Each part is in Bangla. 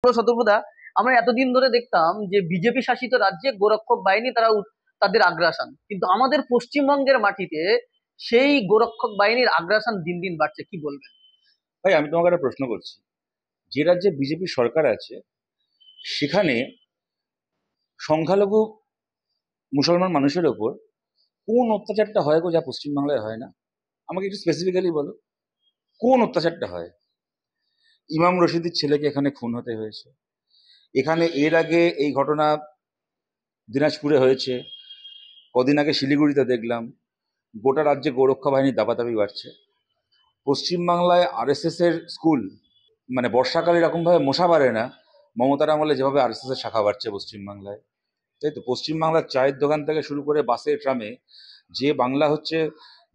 শতর্পদা, আমরা এতদিন ধরে দেখতাম যে বিজেপি শাসিত রাজ্যে গোরক্ষক বাহিনী তাদের আগ্রাসন, কিন্তু আমাদের পশ্চিমবঙ্গের মাটিতে সেই গোরক্ষক বাহিনীর আগ্রাসন দিন দিন বাড়ছে, কি বলবেন? ভাই, আমি তোমাকে একটা প্রশ্ন করছি। যে রাজ্যে বিজেপি সরকার আছে সেখানে সংখ্যালঘু মুসলমান মানুষের ওপর কোন অত্যাচারটা হয় গো, যা পশ্চিমবাংলায় হয় না? আমাকে একটু স্পেসিফিক্যালি বলো, কোন অত্যাচারটা হয়? ইমাম রশিদির ছেলেকে এখানে খুন হতে হয়েছে। এখানে এর আগে এই ঘটনা দিনাজপুরে হয়েছে, কদিন আগে শিলিগুড়িতে দেখলাম। গোটা রাজ্যে গোরক্ষা বাহিনীর দাপাদাপি বাড়ছে। পশ্চিমবাংলায় আরএসএস এর স্কুল, মানে বর্ষাকালে এরকম ভাবে মশা বাড়ে না, মমতার আমলে যেভাবে আরএসএস এর শাখা বাড়ছে পশ্চিমবাংলায়। তাই তো পশ্চিমবাংলার চায়ের দোকান থেকে শুরু করে বাসে ট্রামে, যে বাংলা হচ্ছে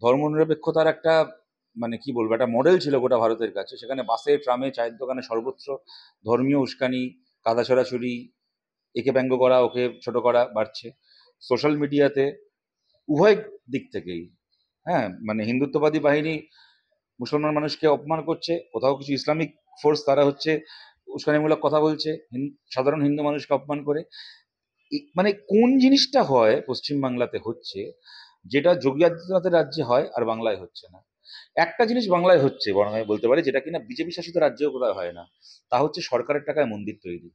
ধর্মনিরপেক্ষতার একটা, মানে কি বলবো, একটা মডেল ছিল গোটা ভারতের কাছে, সেখানে বাসে ট্রামে চায়ের দোকানে সর্বত্র ধর্মীয় উস্কানি, কাদা ছড়াছড়ি, একে ব্যঙ্গ করা ওকে ছোট করা বাড়ছে। সোশ্যাল মিডিয়াতে উভয় দিক থেকেই, হ্যাঁ, মানে হিন্দুত্ববাদী বাহিনী মুসলমান মানুষকে অপমান করছে, কোথাও কিছু ইসলামিক ফোর্স তারা হচ্ছে উস্কানিমূলক কথা বলছে সাধারণ হিন্দু মানুষকে অপমান করে। মানে কোন জিনিসটা হয় পশ্চিমবাংলাতে হচ্ছে, যেটা যোগী আদিত্যনাথের রাজ্যে হয় আর বাংলায় হচ্ছে না? একটা জিনিস বাংলায় হচ্ছে, বরং আমি বলতে পারি, যেটা কিনা বিজেপি শাসিত রাজ্যেও কোথাও হয় না। তা হচ্ছে সরকারের টাকায় মন্দির তৈরি।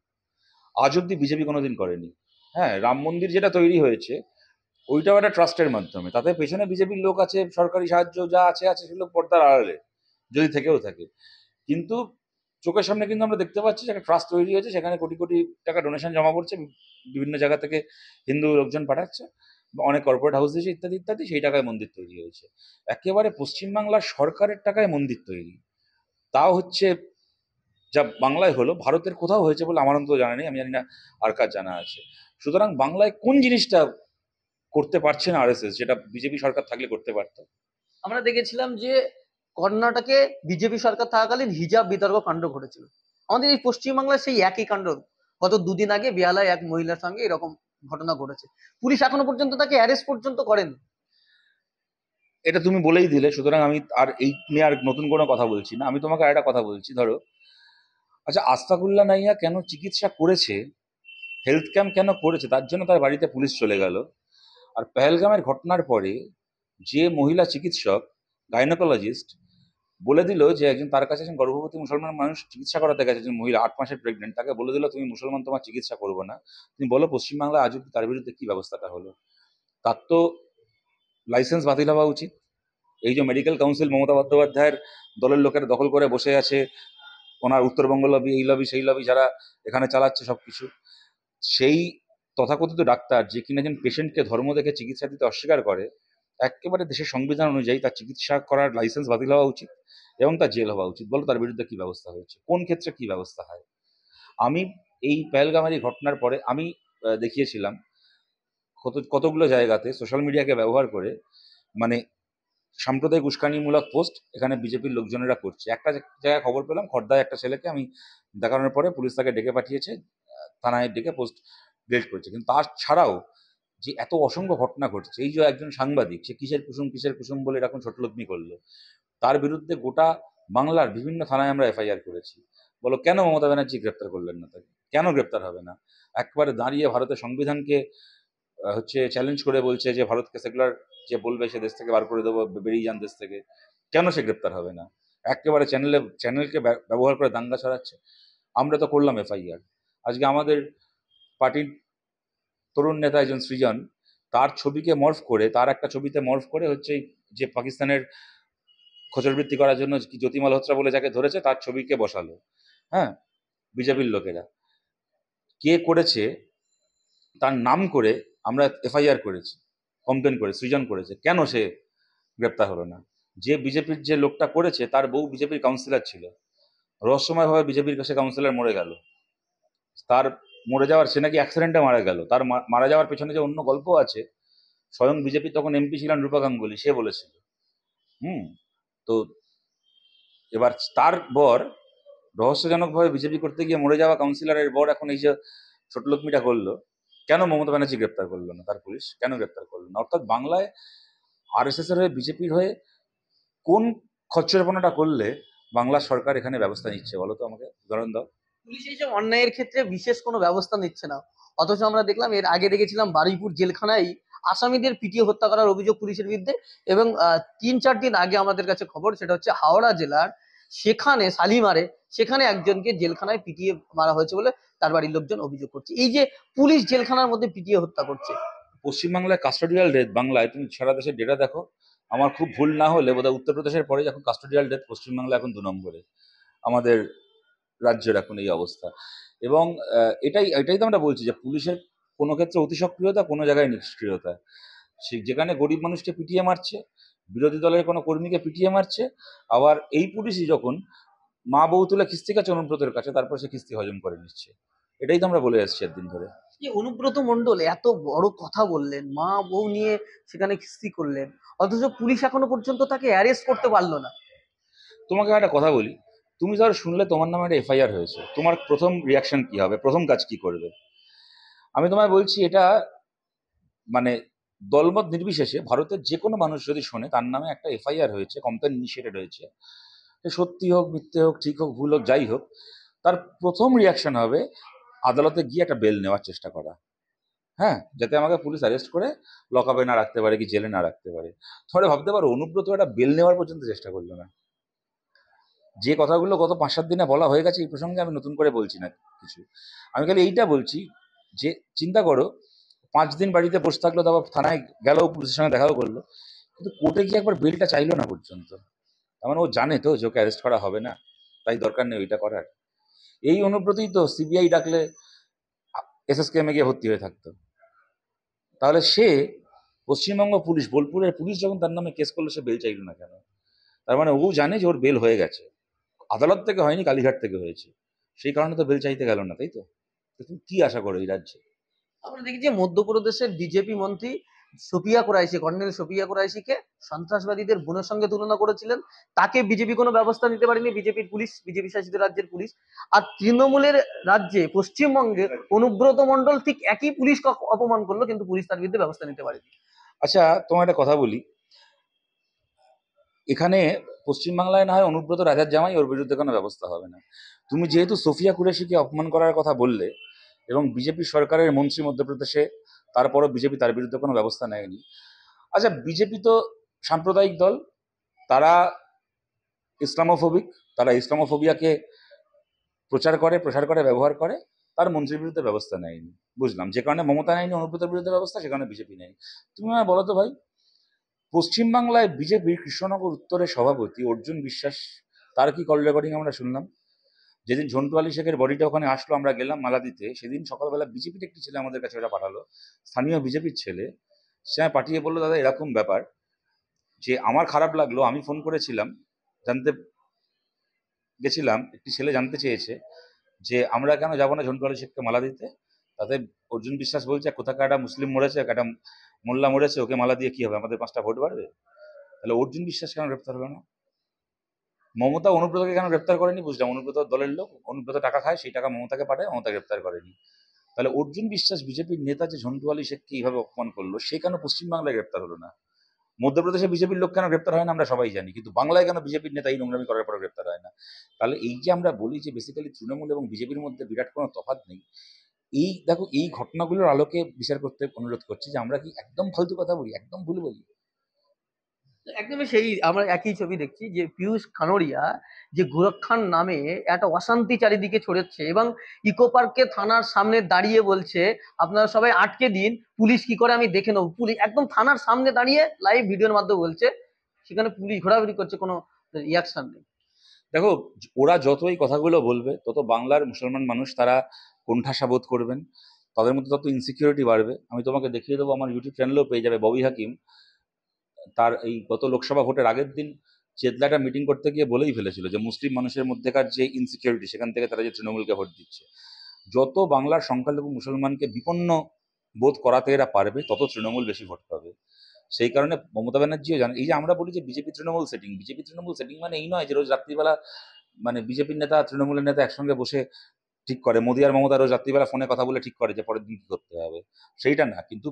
আজ অব্দি বিজেপি কোনোদিন করেনি। হ্যাঁ, রাম মন্দির যেটা তৈরি হয়েছে, ওইটাও একটা ট্রাস্টের মাধ্যমে, তাতে পেছনে বিজেপির লোক আছে, সরকারি সাহায্য যা আছে আছে, সেগুলো পর্দার আড়ালে যদি থেকেও থাকে। কিন্তু চোখের সামনে কিন্তু আমরা দেখতে পাচ্ছি যে একটা ট্রাস্ট তৈরি হয়েছে, সেখানে কোটি কোটি টাকা ডোনেশন জমা পড়ছে, বিভিন্ন জায়গা থেকে হিন্দু লোকজন পাঠাচ্ছে, অনেক কর্পোরেট হাউস দিয়েছে, ইত্যাদি ইত্যাদি, সেই টাকায় মন্দির তৈরি হয়েছে। একেবারে পশ্চিমবাংলার সরকারের টাকায় মন্দির তৈরি, তাও হচ্ছে যা বাংলায় হলো, ভারতের কোথাও হয়েছে বলে আমার অন্তত জানা নেই, আমি জানি না আর কার জানা আছে। সুতরাং বাংলায় কোন জিনিসটা করতে পারছে না আরএসএস, যেটা বিজেপি সরকার থাকলে করতে পারতো? আমরা দেখেছিলাম যে কর্ণাটকে বিজেপি সরকার থাকাকালীন হিজাব বিতর্ক কাণ্ড ঘটেছিল। আমাদের এই পশ্চিমবাংলায় সেই একই কাণ্ড গত দুদিন আগে বেহালায় এক মহিলার সঙ্গে এরকম ঘটনা ঘটেছে। পুলিশ এখনো পর্যন্ত তাকে অ্যারেস্ট পর্যন্ত করেন। এটা তুমি বলেই দিলে, সুতরাং আমি আর এই নিয়ে আর নতুন কোনো কথা বলছি না। আমি তোমাকে আর একটা কথা বলছি। ধরো, আচ্ছা, আস্তাকুল্লা নাইয়া কেন চিকিৎসা করেছে, হেলথ ক্যাম্প কেন করেছে, তার জন্য তার বাড়িতে পুলিশ চলে গেল। আর পেহেলগামের ঘটনার পরে যে মহিলা চিকিৎসক, গাইনোকোলজিস্ট, বলে দিল যে একজন, তার কাছে একজন গর্ভবতী মুসলমান মানুষ চিকিৎসা করাতে গেছে, একজন মহিলা 8 মাসের প্রেগনেন্ট, তাকে বলে দিল তুমি মুসলমান, তোমার চিকিৎসা করবো না। তুমি বলো পশ্চিমবাংলায় আজ অব্দি তার বিরুদ্ধে কি ব্যবস্থাটা হলো? তার তো লাইসেন্স বাতিল হওয়া উচিত। এই যে মেডিকেল কাউন্সিল মমতা বন্দ্যোপাধ্যায়ের দলের লোকেরা দখল করে বসে আছে, ওনার উত্তরবঙ্গ লবি, এই লবি সেই লবি, যারা এখানে চালাচ্ছে সবকিছু, সেই তথাকথিত ডাক্তার যে কিনা একজন পেশেন্টকে ধর্ম দেখে চিকিৎসা দিতে অস্বীকার করে, একেবারে দেশের সংবিধান অনুযায়ী তার চিকিৎসা করার লাইসেন্স বাতিল হওয়া উচিত এবং তার জেল হওয়া উচিত। বলো তার বিরুদ্ধে কি ব্যবস্থা হয়েছে, কোন ক্ষেত্রে কি ব্যবস্থা হয়? আমি এই পেহেলগামের এই ঘটনার পরে আমি দেখিয়েছিলাম কতগুলো জায়গাতে সোশ্যাল মিডিয়াকে ব্যবহার করে, মানে সাম্প্রদায়িক উস্কানিমূলক পোস্ট এখানে বিজেপির লোকজনেরা করছে। একটা জায়গায় খবর পেলাম, খড়দায় একটা ছেলেকে আমি দেখানোর পরে পুলিশ তাকে ডেকে পাঠিয়েছে, থানায় ডেকে পোস্ট ডিলিট করেছে। কিন্তু তার ছাড়াও যে এত অসংখ্য ঘটনা ঘটছে, এই যে একজন সাংবাদিক, সে কিসের কুসুম বলে এরকম ছোটলোকমি করলো, তার বিরুদ্ধে গোটা বাংলার বিভিন্ন থানায় আমরা এফআইআর করেছি। বলো কেন মমতা ব্যানার্জি গ্রেপ্তার করলেন না তাকে? কেন গ্রেপ্তার হবে না? একবারে দাঁড়িয়ে ভারতের সংবিধানকে হচ্ছে চ্যালেঞ্জ করে বলছে যে ভারতকে সেকুলার, যে বলবে সে দেশ থেকে বার করে দেবো, বেরিয়ে যান দেশ থেকে। কেন সে গ্রেপ্তার হবে না? একেবারে চ্যানেলকে ব্যবহার করে দাঙ্গা ছড়াচ্ছে। আমরা তো করলাম এফআইআর। আজকে আমাদের পার্টির তরুণ নেতা একজন সৃজন, তার ছবিকে মর্ফ করে, তার একটা ছবিতে মর্ফ করে হচ্ছে যে পাকিস্তানের খোঁচরবৃত্তি করার জন্য কি জ্যোতি মালহোত্রা বলে যাকে ধরেছে, তার ছবিকে বসালো। হ্যাঁ, বিজেপির লোকেরা কে করেছে তার নাম করে আমরা এফআইআর করেছি, কমপ্লেন করে সৃজন করেছে, কেন সে গ্রেপ্তার হলো না? যে বিজেপির যে লোকটা করেছে তার বউ বিজেপির কাউন্সিলর ছিল, রহস্যময়ভাবে বিজেপির কাছে কাউন্সিলর মরে গেল। তার মরে যাওয়ার, সে নাকি অ্যাক্সিডেন্টে মারা গেল, তার মারা যাওয়ার পেছনে যে অন্য গল্প আছে, স্বয়ং বিজেপি তখন এমপি ছিলেন রূপা গাঙ্গুলি, সে বলেছিল। হুম। তো এবার তার বর রহস্যজনকভাবে বিজেপি করতে গিয়ে মরে যাওয়া কাউন্সিলরের বর এখন এই যে ছোটলোকমিটা করলো, কেন মমতা ব্যানার্জি গ্রেপ্তার করলো না? তার পুলিশ কেন গ্রেপ্তার করলো না? অর্থাৎ বাংলায় আরএসএস এর হয়ে, বিজেপির হয়ে কোন খচ্চরপনাটা করলে বাংলা সরকার এখানে ব্যবস্থা নিচ্ছে বলো তো, আমাকে উদাহরণ দাও। পুলিশ এইসব অন্যায়ের ক্ষেত্রে বিশেষ কোনো ব্যবস্থা নিচ্ছে না, অথচ আমরা দেখলাম এর আগে দেখেছিলাম বারুইপুর জেলখানায় আসামিদের পিটিয়ে হত্যা করার অভিযোগ পুলিশের বিরুদ্ধে। এবং 3-4 দিন আগে আমাদের কাছে খবর, সেটা হচ্ছে হাওড়া জেলার সেখানে শালিমারে, সেখানে একজনকে জেলখানায় পিটিয়ে মারা হয়েছে বলে তার বাড়ির লোকজন অভিযোগ করছে। এই যে পুলিশ জেলখানার মধ্যে পিটিয়ে হত্যা করছে। পশ্চিমবাংলায় কাস্টোডিয়াল ডেথ, বাংলায় তুমি সারা দেশের ডেটা দেখো, আমার খুব ভুল না হলে বোধহয় উত্তরপ্রদেশের পরে যখন কাস্টোডিয়াল ডেথ পশ্চিমবাংলা এখন 2 নম্বরে আমাদের রাজ্যের এখন এই অবস্থা। এবং এটাই এটাই তো আমরা বলছি যে পুলিশের কোনো ক্ষেত্রে অতি সক্রিয়তা, কোনো জায়গায় নিষ্ক্রিয়তা। যেখানে গরিব মানুষকে পিটিয়ে মারছে, বিরোধী দলের কোনো কর্মীকে পিটিয়ে মারছে, আবার এই পুলিশই যখন মা বউ তুলে খিস্তি খাচ্ছে অনুব্রতের কাছে, তারপর সে খিস্তি হজম করে নিচ্ছে। এটাই তো আমরা বলে আসছি একদিন ধরে। যে অনুব্রত মণ্ডল এত বড় কথা বললেন, মা বউ নিয়ে সেখানে খিস্তি করলেন, অথচ পুলিশ এখনো পর্যন্ত তাকে অ্যারেস্ট করতে পারলো না। তোমাকে একটা কথা বলি, তুমি ধর শুনলে তোমার নামে একটা এফআইআর হয়েছে, তোমার প্রথম রিয়াকশন কি হবে, প্রথম কাজ কি করবে? আমি তোমায় বলছি, এটা মানে দলমত নির্বিশেষে ভারতের যে কোনো মানুষ যদি শোনে তার নামে একটা এফআইআর হয়েছে, কমপ্লেন ইনিশিয়েটেড হয়েছে, সে সত্যি হোক, মিথ্যে হোক, ঠিক হোক, ভুল হোক, যাই হোক, তার প্রথম রিয়াকশন হবে আদালতে গিয়ে একটা বেল নেওয়ার চেষ্টা করা। হ্যাঁ, যাতে আমাকে পুলিশ অ্যারেস্ট করে লকআপে না রাখতে পারে, কি জেলে না রাখতে পারে। তাহলে ভাবতে পারো অনুব্রত একটা বেল নেওয়ার পর্যন্ত চেষ্টা করলো না। যে কথাগুলো গত 5-7 দিনে বলা হয়ে গেছে এই প্রসঙ্গে আমি নতুন করে বলছি না কিছু। আমি খালি এইটা বলছি যে চিন্তা করো, 5 দিন বাড়িতে বসে থাকলো, তারপর থানায় গেল, পুলিশের সঙ্গে দেখাও করলো, কিন্তু কোর্টে গিয়ে একবার বেলটা চাইলো না পর্যন্ত। তার মানে ও জানে তো যে ওকে অ্যারেস্ট করা হবে না, তাই দরকার নেই ওইটা করার। এই অনুব্রতই তো সিবিআই ডাকলে এসএসকেএমে গিয়ে ভর্তি হয়ে থাকতো। তাহলে সে পশ্চিমবঙ্গ পুলিশ, বোলপুরের পুলিশ যখন তার নামে কেস করলো, সে বেল চাইলো না কেন? তার মানে ও জানে যে ওর বেল হয়ে গেছে, আদালত থেকে হয়নি, কালীঘাট থেকে হয়েছে, সেই কারণে তো বেল চাইতে গেল না, তাই তো? তো তুমি কি আশা করো এই রাজ্যে? আমরা দেখি যে মধ্যপ্রদেশের বিজেপি মন্ত্রী সোফিয়া কুরাইশি, কর্নেল সোফিয়া কুরাইশিকে সন্ত্রাসবাদীদের বোনের সঙ্গে তুলনা করেছিলেন। তাকে বিজেপি কোনো ব্যবস্থা নিতে পারেনি, বিজেপির পুলিশ, বিজেপি শাসিত রাজ্যের পুলিশ। আর তৃণমূলের রাজ্যে পশ্চিমবঙ্গে অনুব্রত মণ্ডল ঠিক একই পুলিশকে অপমান করলো, কিন্তু পুলিশ তার বিরুদ্ধে ব্যবস্থা নিতে পারেনি। আচ্ছা, তোমার একটা কথা বলি, এখানে পশ্চিমবাংলায় না হয় অনুব্রত রাজার জামাই, ওর বিরুদ্ধে কোনো ব্যবস্থা হবে না। তুমি যেহেতু সোফিয়া কুরেশিকে অপমান করার কথা বললে, এবং বিজেপি সরকারের মন্ত্রী মধ্যপ্রদেশে, তারপরও বিজেপি তার বিরুদ্ধে কোনো ব্যবস্থা নেয়নি। আচ্ছা, বিজেপি তো সাম্প্রদায়িক দল, তারা ইসলামোফোবিক, তারা ইসলামোফোবিয়াকে প্রসার করে, ব্যবহার করে, তার মন্ত্রীর বিরুদ্ধে ব্যবস্থা নেয়নি। বুঝলাম, যে কারণে মমতা নেয়নি অনুব্রতের বিরুদ্ধে ব্যবস্থা, সে কারণে বিজেপি নেয়নি। তুমি আমায় বলো তো ভাই, পশ্চিমবাংলায় বিজেপির কৃষ্ণনগর উত্তরের সভাপতি অর্জুন বিশ্বাস, তার কি কল রেকর্ডিং আমরা শুনলাম? যেদিন ঝন্টু আলী শেখের বডিটা ওখানে আসলো, আমরা গেলাম মালা দিতে, সেদিন সকালবেলা বিজেপির একটি ছেলে আমাদের কাছে ওটা পাঠালো, স্থানীয় বিজেপির ছেলে। সে পাঠিয়ে বললো, দাদা এরকম ব্যাপার, যে আমার খারাপ লাগলো, আমি ফোন করেছিলাম, জানতে গেছিলাম, একটি ছেলে জানতে চেয়েছে যে আমরা কেন যাবো না ঝন্টু আলী শেখকে মালা দিতে। তাতে অর্জুন বিশ্বাস বলছে, কোথাকার একটা মুসলিম মরেছে, একটা মোল্লা মরেছে, ওকে মালা দিয়ে কি হবে, আমাদের 5টা ভোট বাড়বে? তাহলে অর্জুন বিশ্বাস কেন গ্রেপ্তার হলো না? মমতা অনুব্রতকে কেন গ্রেপ্তার করেনি? বুঝলাম, অনুব্রত দলের লোক, অনুব্রত টাকা খায়, সেই টাকা মমতাকে পাঠায়, মমতা গ্রেপ্তার করেনি। তাহলে অর্জুন বিশ্বাস বিজেপির নেতা যে ঝন্টু আলী শেখকে এইভাবে অপমান করলো, সে কেন পশ্চিমবাংলায় গ্রেপ্তার হলো না? মধ্যপ্রদেশে বিজেপির লোক কেন গ্রেপ্তার হয় না আমরা সবাই জানি, কিন্তু বাংলায় কেন বিজেপির নেতা এই নোংরামি করার পরে গ্রেপ্তার হয় না? তাহলে এই যে আমরা বলি যে বেসিক্যালি তৃণমূল এবং বিজেপির মধ্যে বিরাট কোনো তফাৎ নেই, এই দেখো, এই ঘটনাগুলোর আলোকে বিচার করতে অনুরোধ করছি যে আমরা কি একদম ফালতু কথা বলি, একদম ভুল বলি? একদমই সেই, আমরা একই ছবি দেখছি যে পীযূষ কানোরিয়া যে গোরক্ষার নামে একটা অশান্তি চারিদিকে ছড়াচ্ছে, এবং ইকো পার্কে থানার সামনে দাঁড়িয়ে বলছে আপনারা সবাই আটকে দিন, পুলিশ কি করে আমি দেখে নেবো। পুলিশ একদম থানার সামনে দাঁড়িয়ে লাইভ ভিডিওর মাধ্যমে বলছে, সেখানে পুলিশ ঘোরাঘুরি করছে, কোনো রিয়াকশন নেই। দেখো, ওরা যত এই কথাগুলো বলবে, তত বাংলার মুসলমান মানুষ তারা কোণঠাসা বোধ করবেন, তাদের মধ্যে তত ইনসিকিউরিটি বাড়বে। আমি তোমাকে দেখিয়ে দেবো, আমার ইউটিউব চ্যানেলেও পেয়ে যাবে, ববি হাকিম তার এই গত লোকসভা ভোটের আগের দিন চেতলাটা মিটিং করতে গিয়ে বলেই ফেলেছিল যে মুসলিম মানুষের মধ্যেকার যে ইনসিকিউরিটি, সেখান থেকে তারা যে তৃণমূলকে ভোট দিচ্ছে, যত বাংলার সংখ্যালঘু মুসলমানকে বিপন্ন বোধ করাতে এরা পারবে, তত তৃণমূল বেশি ভোট পাবে। সেই কারণে মমতা ব্যানার্জিও জানে। এই যে আমরা বলি যে BJP Trinamool setting, BJP Trinamool setting মানে এই নয় যে রোজ রাত্রিবেলা মানে বিজেপির নেতা তৃণমূলের নেতা একসঙ্গে বসে ঠিক করে, মোদি আর মমতা রোজ রাত্রিবেলা ফোনে কথা বলে ঠিক করে যে পরের দিন কি করতে হবে, সেইটা না। কিন্তু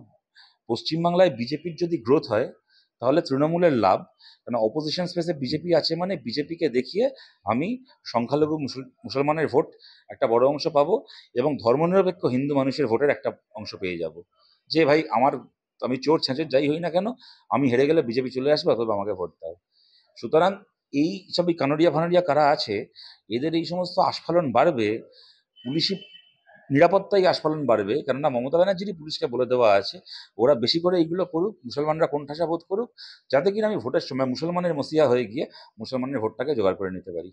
পশ্চিমবাংলায় বিজেপির যদি গ্রোথ হয়, তাহলে তৃণমূলের লাভ, কারণ অপোজিশন স্পেসে বিজেপি আছে মানে বিজেপিকে দেখিয়ে আমি সংখ্যালঘু মুসলমানের ভোট একটা বড় অংশ পাবো এবং ধর্মনিরপেক্ষ হিন্দু মানুষের ভোটের একটা অংশ পেয়ে যাব, যে ভাই আমি চোর ছেঁচড় যাই হই না কেন, আমি হেরে গেলে বিজেপি চলে আসবে, অথবা আমাকে ভোট দাও। সুতরাং এই সব এই কানাডিয়া ফানাডিয়া কারা আছে, এদের এই সমস্ত আস্ফালন বাড়বে, পুলিশি নিরাপত্তায় আস্ফালন বাড়বে, কেননা মমতা ব্যানার্জিরই পুলিশকে বলে দেওয়া আছে ওরা বেশি করে এইগুলো করুক, মুসলমানরা কোণঠাসা বোধ করুক, যাতে কিনা আমি ভোটের সময় মুসলমানের মসিহা হয়ে গিয়ে মুসলমানের ভোটটাকে জোগাড় করে নিতে পারি।